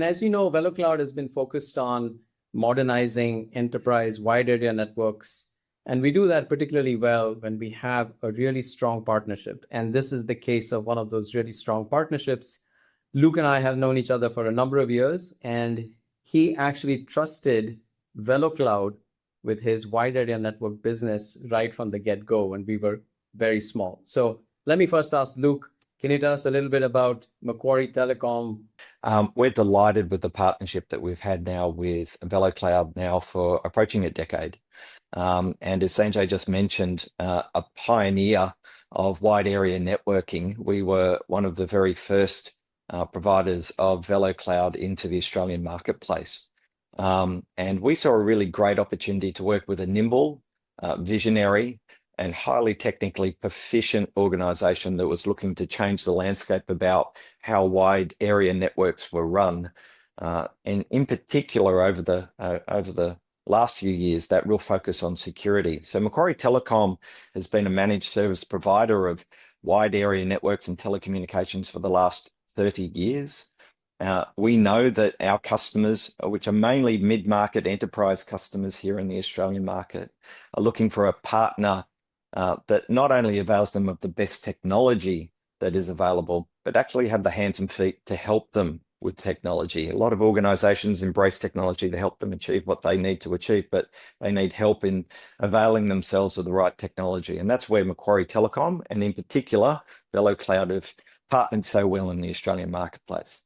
As you know, VeloCloud has been focused on modernizing enterprise wide area networks. And we do that particularly well when we have a really strong partnership. And this is the case of one of those really strong partnerships. Luke and I have known each other for a number of years, and he actually trusted VeloCloud with his wide area network business right from the get-go when we were very small. So let me first ask Luke, can you tell us a little bit about Macquarie Telecom? We're delighted with the partnership that we've had now with VeloCloud now for approaching a decade. And as Sanjay just mentioned, a pioneer of wide area networking. We were one of the very first providers of VeloCloud into the Australian marketplace. And we saw a really great opportunity to work with a nimble, visionary, and highly technically proficient organization that was looking to change the landscape about how wide area networks were run. And in particular, over the last few years, that real focus on security. So Macquarie Telecom has been a managed service provider of wide area networks and telecommunications for the last 30 years. We know that our customers, which are mainly mid-market enterprise customers here in the Australian market, are looking for a partner that not only avails them of the best technology that is available, but actually have the hands and feet to help them with technology. A lot of organizations embrace technology to help them achieve what they need to achieve, but they need help in availing themselves of the right technology. And that's where Macquarie Telecom, and in particular, VeloCloud, have partnered so well in the Australian marketplace.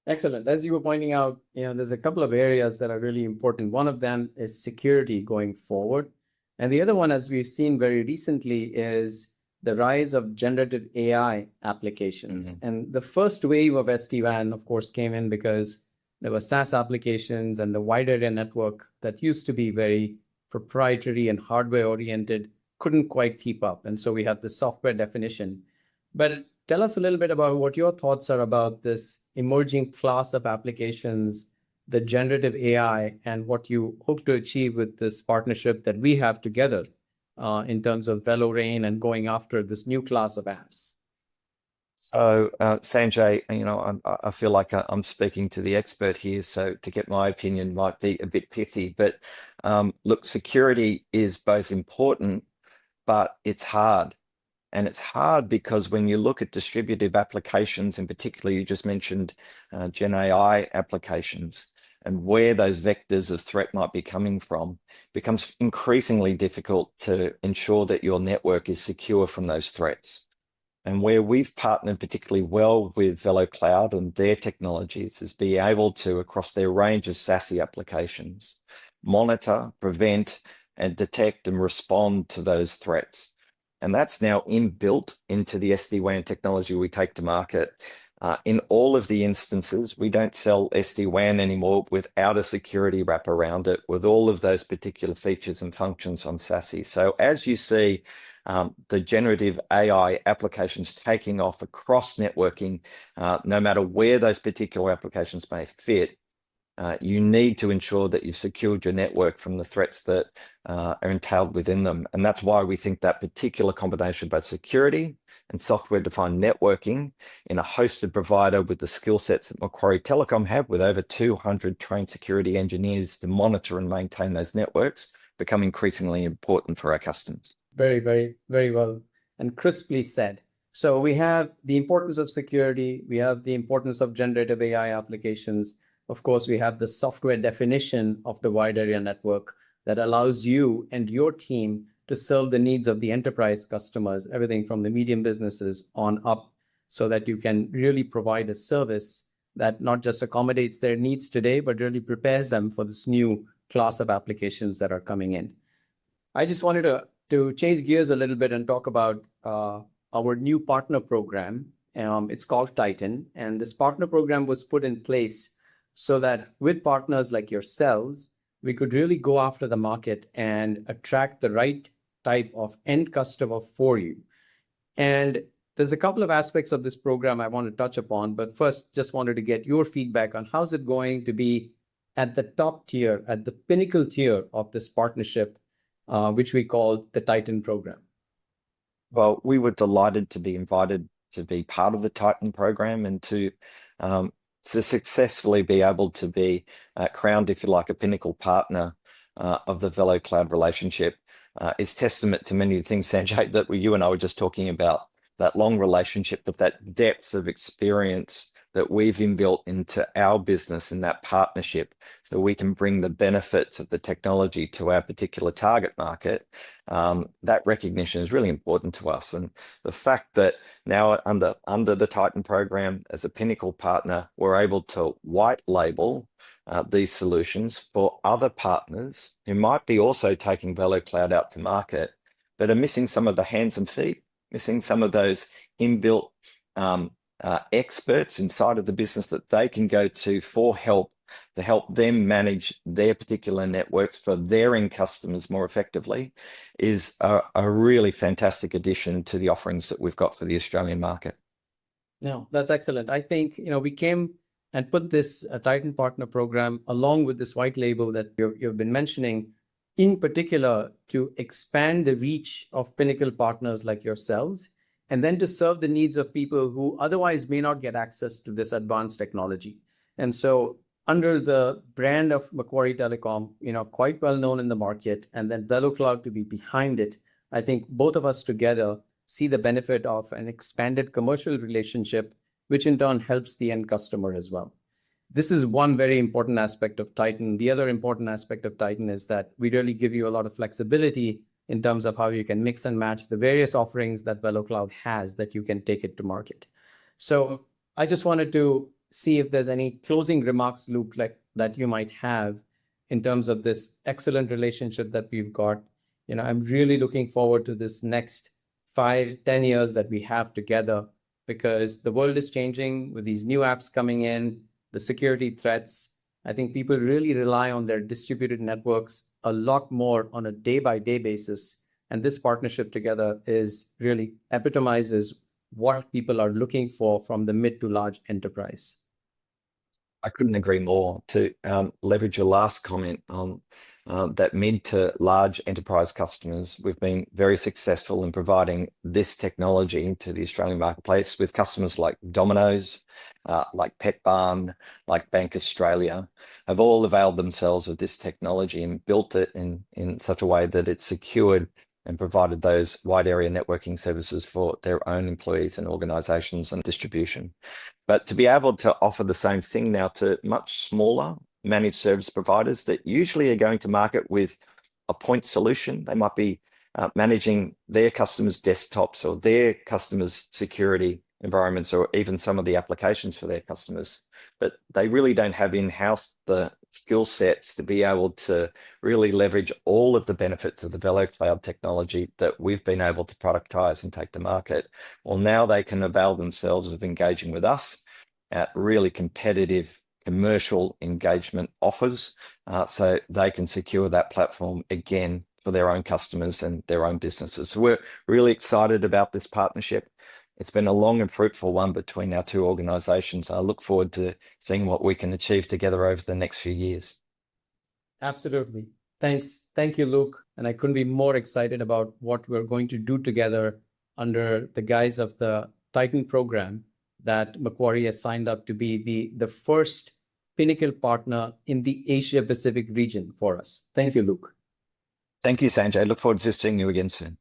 Excellent. As you were pointing out, there's a couple of areas that are really important. One of them is security going forward. And the other one, as we've seen very recently, is the rise of generative AI applications. And the first wave of SD-WAN, of course, came in because there were SaaS applications, and the wide area network that used to be very proprietary and hardware oriented couldn't quite keep up. And so we had the software definition. But tell us a little bit about what your thoughts are about this emerging class of applications, the generative AI, and what you hope to achieve with this partnership that we have together in terms of VeloRain and going after this new class of apps. So Sanjay, I feel like I'm speaking to the expert here, so to get my opinion might be a bit pithy, but look, security is both important, but it's hard. And it's hard because when you look at distributive applications, in particular, you just mentioned Gen AI applications, and where those vectors of threat might be coming from, becomes increasingly difficult to ensure that your network is secure from those threats. And where we've partnered particularly well with VeloCloud and their technologies is be able to, across their range of SASE applications, monitor, prevent, and detect and respond to those threats. And that's now inbuilt into the SD-WAN technology we take to market. In all of the instances, we don't sell SD-WAN anymore without a security wrap around it, with all of those particular features and functions on SASE. So as you see the generative AI applications taking off across networking, no matter where those particular applications may fit, you need to ensure that you've secured your network from the threats that are entailed within them. And that's why we think that particular combination of both security and software-defined networking in a hosted provider with the skill sets that Macquarie Telecom have, with over 200 trained security engineers to monitor and maintain those networks, become increasingly important for our customers. Very, very, very well and crisply said. So we have the importance of security, we have the importance of generative AI applications. Of course, we have the software definition of the wide area network that allows you and your team to serve the needs of the enterprise customers, everything from the medium businesses on up, so that you can really provide a service that not just accommodates their needs today, but really prepares them for this new class of applications that are coming in. I just wanted to change gears a little bit and talk about our new partner program. It's called Titan, and this partner program was put in place so that with partners like yourselves, we could really go after the market and attract the right type of end customer for you. And there's a couple of aspects of this program I want to touch upon, but first, just wanted to get your feedback on how's it going to be at the top tier, at the pinnacle tier of this partnership, which we call the Titan program. Well, we were delighted to be invited to be part of the Titan program and to to successfully be able to be crowned, if you like, a pinnacle partner of the VeloCloud relationship is testament to many of the things, Sanjay, that you and I were just talking about, that long relationship, but that depth of experience that we've inbuilt into our business in that partnership, so we can bring the benefits of the technology to our particular target market. That recognition is really important to us. And the fact that now under the Titan program as a pinnacle partner, we're able to white label these solutions for other partners who might be also taking VeloCloud out to market, but are missing some of the hands and feet, missing some of those inbuilt experts inside of the business that they can go to for help, to help them manage their particular networks for their end customers more effectively, is a really fantastic addition to the offerings that we've got for the Australian market. No, that's excellent. I think, we came and put this Titan Partner Program along with this white label that you've been mentioning, in particular to expand the reach of pinnacle partners like yourselves, and then to serve the needs of people who otherwise may not get access to this advanced technology. And so under the brand of Macquarie Telecom, quite well known in the market, and then VeloCloud to be behind it, I think both of us together see the benefit of an expanded commercial relationship, which in turn helps the end customer as well. This is one very important aspect of Titan. The other important aspect of Titan is that we really give you a lot of flexibility in terms of how you can mix and match the various offerings that VeloCloud has, that you can take it to market. So I just wanted to see if there's any closing remarks, Luke, that you might have in terms of this excellent relationship that we've got. I'm really looking forward to this next 5-10 years that we have together, because the world is changing with these new apps coming in, the security threats. I think people really rely on their distributed networks a lot more on a day-by-day basis. And this partnership together really epitomizes what people are looking for from the mid to large enterprise. I couldn't agree more. To leverage your last comment on that mid to large enterprise customers, we've been very successful in providing this technology to the Australian marketplace with customers like Domino's, like Pet Barn, like Bank Australia, have all availed themselves of this technology and built it in such a way that it's secured and provided those wide area networking services for their own employees and organizations and distribution. But to be able to offer the same thing now to much smaller managed service providers that usually are going to market with a point solution, they might be managing their customers' desktops or their customers' security environments, or even some of the applications for their customers, but they really don't have in-house the skill sets to be able to really leverage all of the benefits of the VeloCloud technology that we've been able to productize and take to market. Well, now they can avail themselves of engaging with us at really competitive commercial engagement offers, so they can secure that platform again for their own customers and their own businesses. So we're really excited about this partnership. It's been a long and fruitful one between our two organizations. I look forward to seeing what we can achieve together over the next few years. Absolutely. Thanks. Thank you, Luke. And I couldn't be more excited about what we're going to do together under the guise of the Titan program that Macquarie has signed up to be the first pinnacle partner in the Asia Pacific region for us. Thank you, Luke. Thank you, Sanjay. Look forward to seeing you again soon.